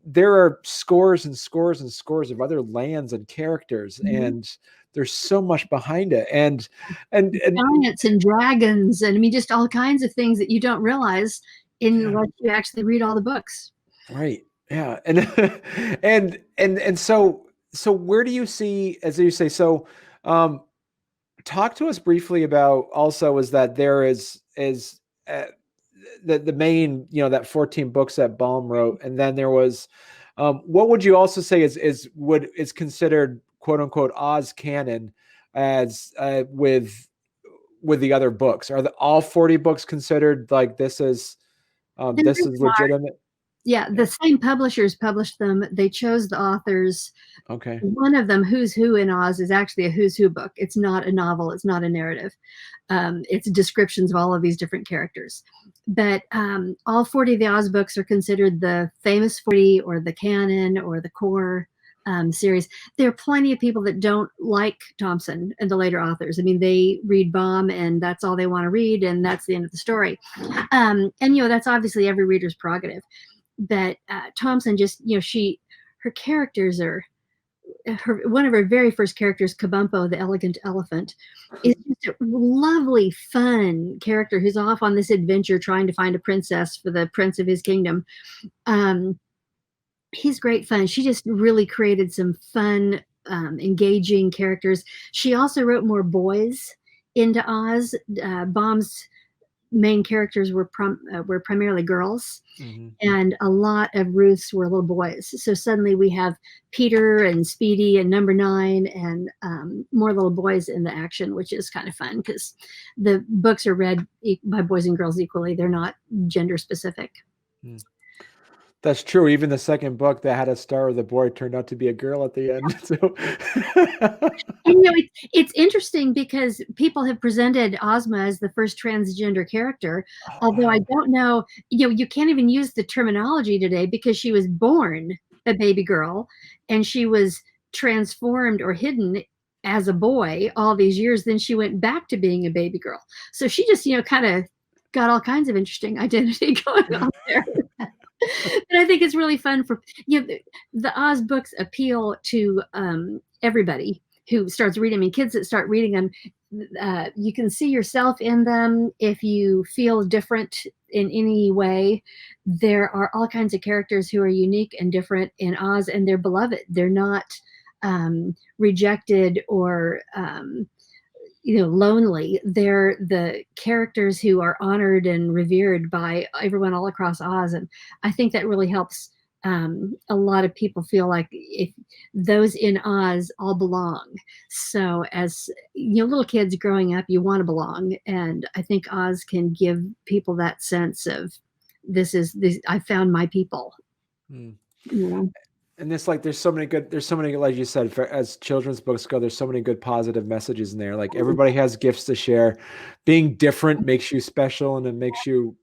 there are scores and scores and scores of other lands and characters, and there's so much behind it, and giants and dragons, and I mean, just all kinds of things that you don't realize unless you actually read all the books. Right. Yeah. And so where do you see, as you say, talk to us briefly about also is that there is the main, that 14 books that Baum wrote. And then there was, what would you also say is considered quote unquote Oz canon as with the other books? Are all 40 books considered this is legitimate? Yeah, the same publishers published them. They chose the authors. Okay. One of them, Who's Who in Oz, is actually a Who's Who book. It's not a novel. It's not a narrative. It's descriptions of all of these different characters. But all 40 of the Oz books are considered the famous 40 or the canon or the core series. There are plenty of people that don't like Thompson and the later authors. I mean, they read Baum and that's all they want to read, and that's the end of the story. And that's obviously every reader's prerogative. But Thompson just, her characters are, one of her very first characters, Kabumpo, the elegant elephant, is just a lovely, fun character who's off on this adventure trying to find a princess for the prince of his kingdom. He's great fun. She just really created some fun, engaging characters. She also wrote more boys into Oz. Baum's main characters were primarily girls, and a lot of Ruth's were little boys. So suddenly we have Peter and Speedy and Number 9 and more little boys in the action, which is kind of fun because the books are read by boys and girls equally. They're not gender specific. That's true. Even the second book that had a star with a boy turned out to be a girl at the end. So, and it's interesting because people have presented Ozma as the first transgender character, although I don't know. You can't even use the terminology today because she was born a baby girl, and she was transformed or hidden as a boy all these years. Then she went back to being a baby girl. So she just kind of got all kinds of interesting identity going on there. But I think it's really fun for the Oz books appeal to everybody who starts reading them. I mean, kids that start reading them, you can see yourself in them if you feel different in any way. There are all kinds of characters who are unique and different in Oz, and they're beloved. They're not rejected or lonely. They're the characters who are honored and revered by everyone all across Oz. And I think that really helps a lot of people feel like if those in Oz all belong. So as little kids growing up, you want to belong. And I think Oz can give people that sense of this, I found my people. And there's so many, like you said, as children's books go, there's so many good positive messages in there. Like everybody has gifts to share. Being different makes you special, and it makes you,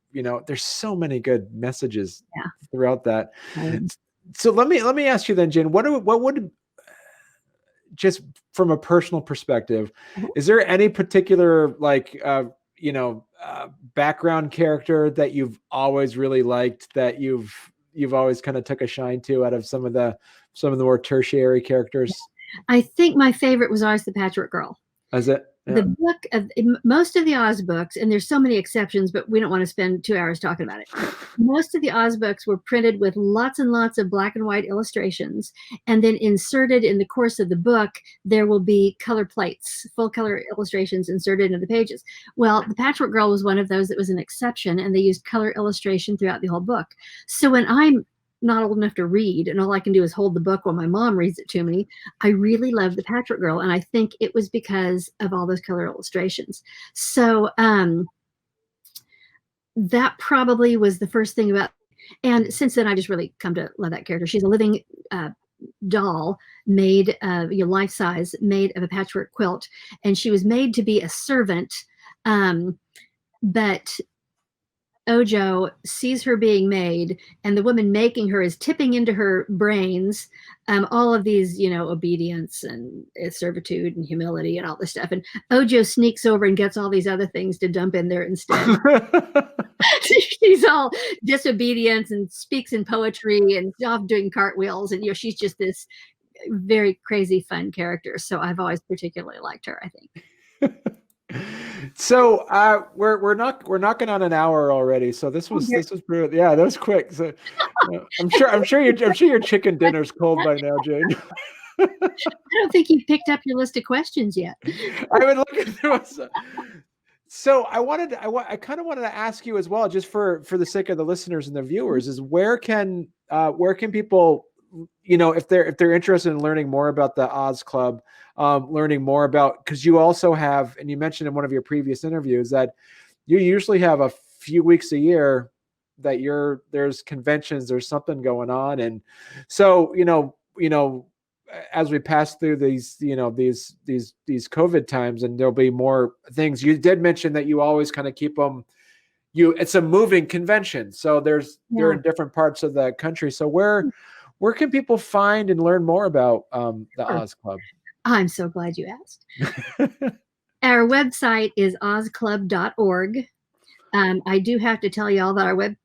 there's so many good messages throughout that. So let me ask you then, Jane, what would, just from a personal perspective, is there any particular background character that you've always really liked, that you've always kind of took a shine to out of some of the more tertiary characters? I think my favorite was always the Patchwork Girl. Is it? Yeah. The book of most of the Oz books, and there's so many exceptions, but we don't want to spend 2 hours talking about it. Most of the Oz books were printed with lots and lots of black and white illustrations, and then inserted in the course of the book, there will be color plates, full color illustrations inserted into the pages. Well, the Patchwork Girl was one of those that was an exception, and they used color illustration throughout the whole book. So when I'm not old enough to read and all I can do is hold the book while my mom reads it to me, I really love the Patchwork Girl, and I think it was because of all those color illustrations. So that probably was the first thing about, and since then I just really come to love that character. She's a living doll made of life size, made of a patchwork quilt, and she was made to be a servant, but Ojo sees her being made, and the woman making her is tipping into her brains all of these, obedience and servitude and humility and all this stuff. And Ojo sneaks over and gets all these other things to dump in there instead. She's all disobedience and speaks in poetry and off doing cartwheels. And, she's just this very crazy, fun character. So I've always particularly liked her, I think. So we're knocking on an hour already. So this was brutal. Yeah, that was quick. So I'm sure your chicken dinner's cold by now, Jane. I don't think you've picked up your list of questions yet. I would look through. So I kind of wanted to ask you as well, just for the sake of the listeners and the viewers, is where can people, if they're interested in learning more about the Oz Club, learning more about, because you also have, and you mentioned in one of your previous interviews that you usually have a few weeks a year that there's conventions, there's something going on. And so, as we pass through these COVID times, and there'll be more things, you did mention that you always kind of keep them, it's a moving convention. So they're in different parts of the country. So where can people find and learn more about the Oz Club? I'm so glad you asked. Our website is ozclub.org. I do have to tell y'all that our web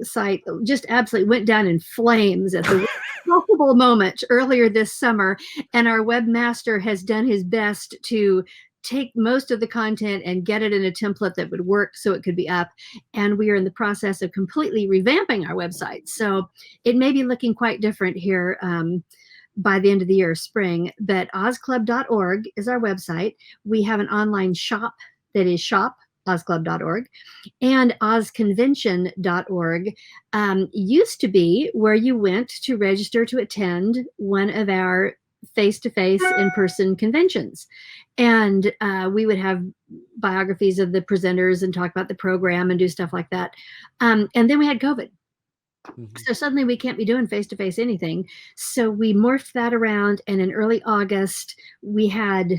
site just absolutely went down in flames at the possible moment earlier this summer, and our webmaster has done his best to take most of the content and get it in a template that would work so it could be up. And we are in the process of completely revamping our website. So it may be looking quite different here by the end of the year, spring, but ozclub.org is our website. We have an online shop that is shop.ozclub.org, and ozconvention.org used to be where you went to register to attend one of our face-to-face in-person conventions. And we would have biographies of the presenters and talk about the program and do stuff like that. And then we had COVID. So suddenly we can't be doing face-to-face anything. So we morphed that around. And in early August, we had,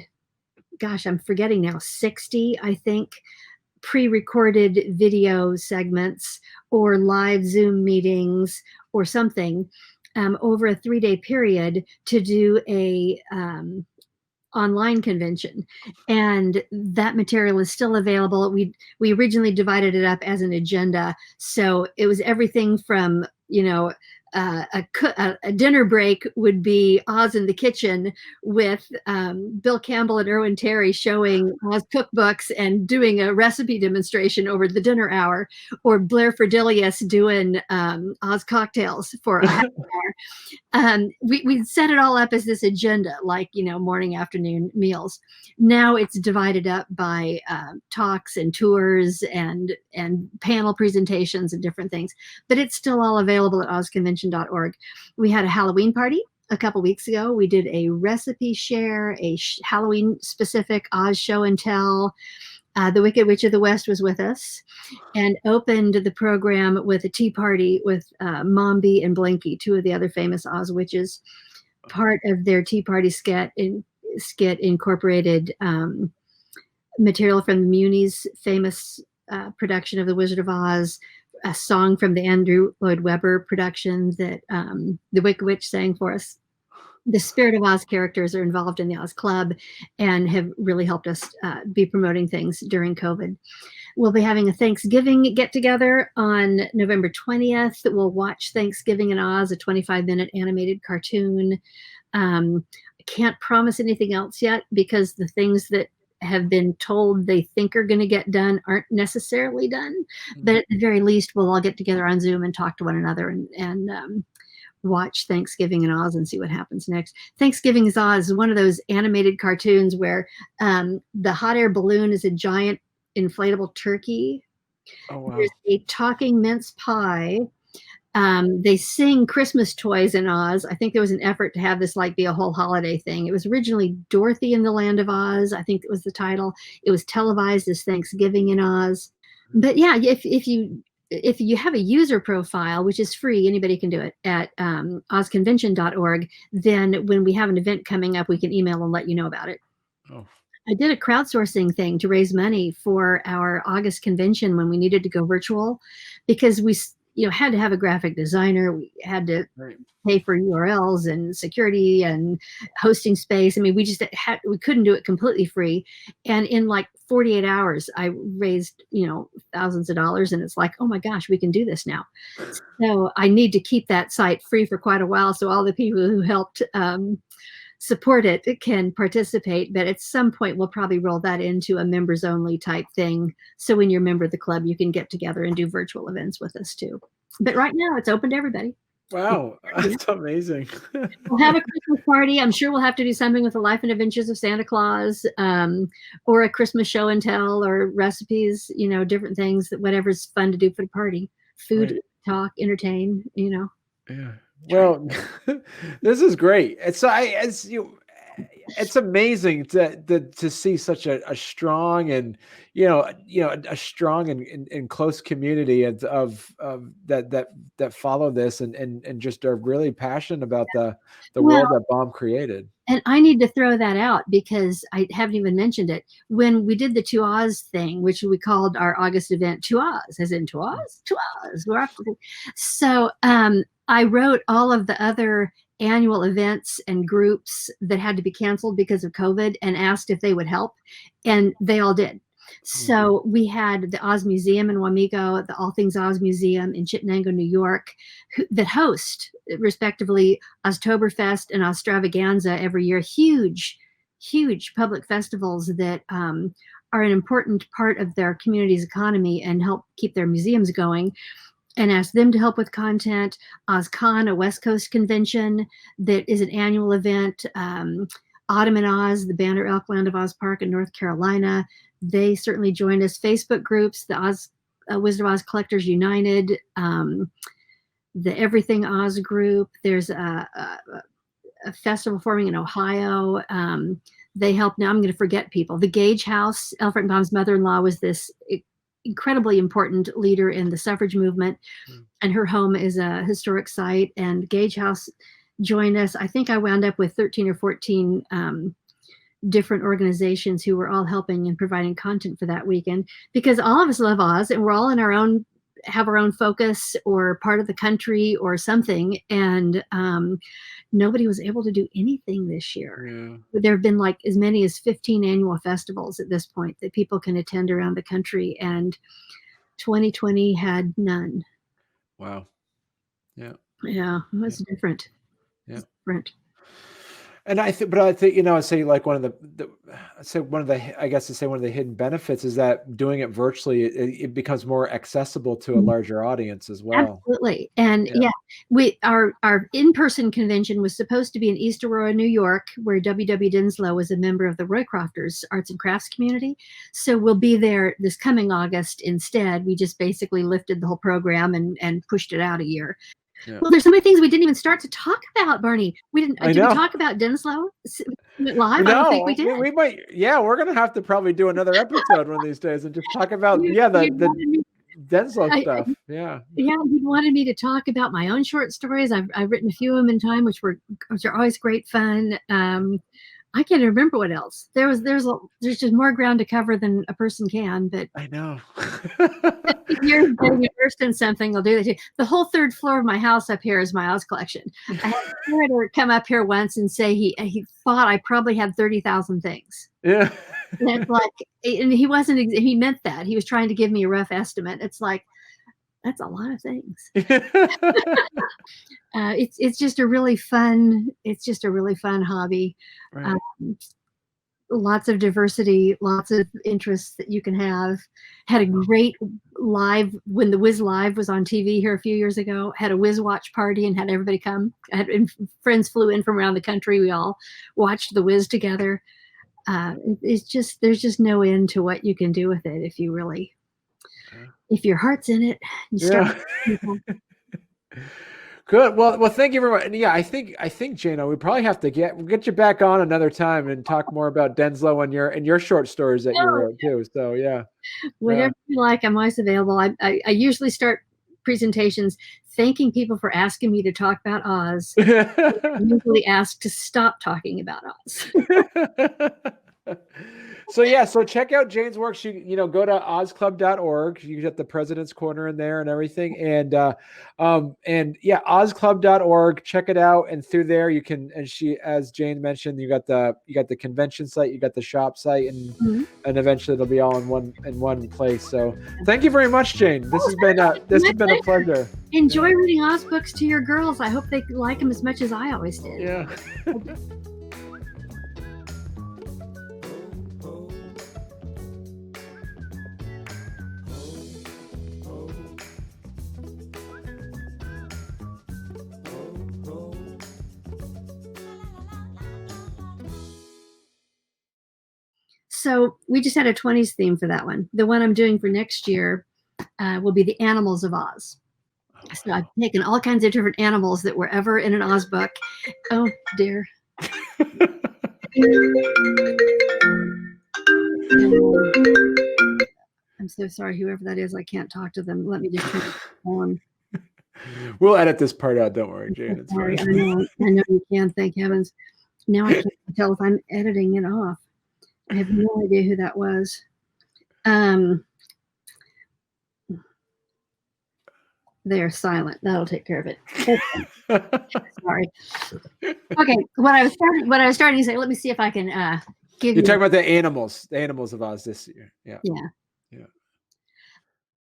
gosh, I'm forgetting now, 60, I think, pre-recorded video segments or live Zoom meetings or something over a 3-day period to do a online convention. And that material is still available. We originally divided it up as an agenda. So it was everything from, a dinner break would be Oz in the kitchen with Bill Campbell and Erwin Terry showing Oz cookbooks and doing a recipe demonstration over the dinner hour, or Blair Ferdilius doing Oz cocktails for a half hour. We set it all up as this agenda, like, morning, afternoon meals. Now it's divided up by talks and tours and panel presentations and different things, but it's still all available at ozconvention.org. We had a Halloween party a couple weeks ago. We did a recipe share, a Halloween specific Oz show and tell. The Wicked Witch of the West was with us and opened the program with a tea party with Mombi and Blinky, two of the other famous Oz witches. Part of their tea party skit incorporated material from the Muni's famous production of The Wizard of Oz, a song from the Andrew Lloyd Webber production that the Wicked Witch sang for us. The Spirit of Oz characters are involved in the Oz Club and have really helped us be promoting things during COVID. We'll be having a Thanksgiving get-together on November 20th. We'll watch Thanksgiving in Oz, a 25-minute animated cartoon. I can't promise anything else yet because the things that have been told they think are going to get done aren't necessarily done. But at the very least, we'll all get together on Zoom and talk to one another and watch Thanksgiving in Oz and see what happens next. Thanksgiving is Oz is one of those animated cartoons where the hot air balloon is a giant inflatable turkey. Oh, wow. There's a talking mince pie. They sing Christmas toys in Oz. I think there was an effort to have this be a whole holiday thing. It was originally Dorothy in the Land of Oz. I think it was the title. It was televised as Thanksgiving in Oz. But yeah, if you have a user profile, which is free, anybody can do it at ozconvention.org, then when we have an event coming up, we can email and let you know about it. Oh. I did a crowdsourcing thing to raise money for our August convention when we needed to go virtual, because we had to have a graphic designer. We had to pay for URLs and security and hosting space. I mean, we couldn't do it completely free. And in 48 hours, I raised, thousands of dollars, and it's like, oh my gosh, we can do this now. So I need to keep that site free for quite a while, so all the people who helped support it can participate. But at some point, we'll probably roll that into a members only type thing. So when you're a member of the club, you can get together and do virtual events with us too. But right now, it's open to everybody. Wow, that's amazing. We'll have a Christmas party. I'm sure we'll have to do something with the life and adventures of Santa Claus, or a Christmas show and tell, or recipes, different things, whatever's fun to do for the party. Food, talk, entertain, Yeah. Well, this is great. It's amazing to see such a strong and a strong and close community of that follow this and just are really passionate about the world that Baum created. And I need to throw that out because I haven't even mentioned it. When we did the To Oz thing, which we called our August event To Oz, as in To Oz, To Oz. So I wrote all of the other annual events and groups that had to be canceled because of COVID and asked if they would help, and they all did. So we had the Oz Museum in Wamego, the All Things Oz Museum in Chittenango, New York, that host, respectively, Oztoberfest and Ozstravaganza every year. Huge public festivals that are an important part of their community's economy and help keep their museums going. And asked them to help with content. OzCon, a West Coast convention that is an annual event. Autumn in Oz, the Banner Elkland of Oz Park in North Carolina. They certainly joined us. Facebook groups, the Wizard of Oz Collectors United, the Everything Oz group. There's a festival forming in Ohio. They help. Now I'm going to forget people. The Gage House, Alfred Baum's mother-in-law, was this incredibly important leader in the suffrage movement, and her home is a historic site. And Gage House joined us. I think I wound up with 13 or 14 different organizations who were all helping and providing content for that weekend, because all of us love Oz and we're all in have our own focus or part of the country or something. And nobody was able to do anything this year. There have been as many as 15 annual festivals at this point that people can attend around the country, and 2020 had none. Wow. Yeah. Yeah, it was different. Yeah. Different. And I think, I say like one of the I guess to say one of the hidden benefits is that doing it virtually, it becomes more accessible to a larger audience as well. Absolutely. And Yeah. our in-person convention was supposed to be in East Aurora, New York, where W.W. Dinslow was a member of the Roycrofters Arts and Crafts community. So we'll be there this coming August instead. We just basically lifted the whole program and pushed it out a year. Yeah. Well, there's so many things we didn't even start to talk about, Barney. Did we talk about Dinslow live? No, I don't think we did. We might. Yeah, we're gonna have to probably do another episode one of these days and just talk about the Dinslow stuff. Yeah, he wanted me to talk about my own short stories. I've written a few of them in time, which are always great fun. I can't remember what else. There's just more ground to cover than a person can. But I know. if you're getting immersed in something, I'll do that too. The whole third floor of my house up here is my Oz collection. I had a curator come up here once and say he thought I probably had 30,000 things. Yeah. And it's like, and he meant that. He was trying to give me a rough estimate. It's like, that's a lot of things. It's just a really fun hobby. Right. Lots of diversity, lots of interests that you can have. Had a great live when the Wiz Live was on TV here a few years ago. Had a Wiz watch party and had everybody come. Friends flew in from around the country. We all watched the Wiz together. There's just no end to what you can do with it if your heart's in it. Good. Well, thank you very much. And yeah, I think Jane, we probably have to get you back on another time and talk more about Dinslow and your short stories that you wrote too. So yeah. Whatever you like, I'm always available. I usually start presentations thanking people for asking me to talk about Oz. I usually ask to stop talking about Oz. So check out Jane's work. She, go to ozclub.org. You get the President's Corner in there and everything. And ozclub.org. Check it out. And through there you can, and she, as Jane mentioned, you got the convention site, you got the shop site, and eventually it'll be all in one place. So thank you very much, Jane. This has been a pleasure. Enjoy reading Oz books to your girls. I hope they like them as much as I always did. Yeah. So we just had a 20s theme for that one. The one I'm doing for next year will be the animals of Oz. So I've taken all kinds of different animals that were ever in an Oz book. Oh, dear. I'm so sorry, whoever that is. I can't talk to them. Let me just turn it on. We'll edit this part out. Don't worry, Jane. It's sorry. fine. I know you can. Thank heavens. Now I can't tell if I'm editing it off. I have no idea who that was. They're silent. That'll take care of it. Sorry. Okay. What I was starting to say. Let me see if I can give you. You're talking about the animals of Oz this year. Yeah. Yeah.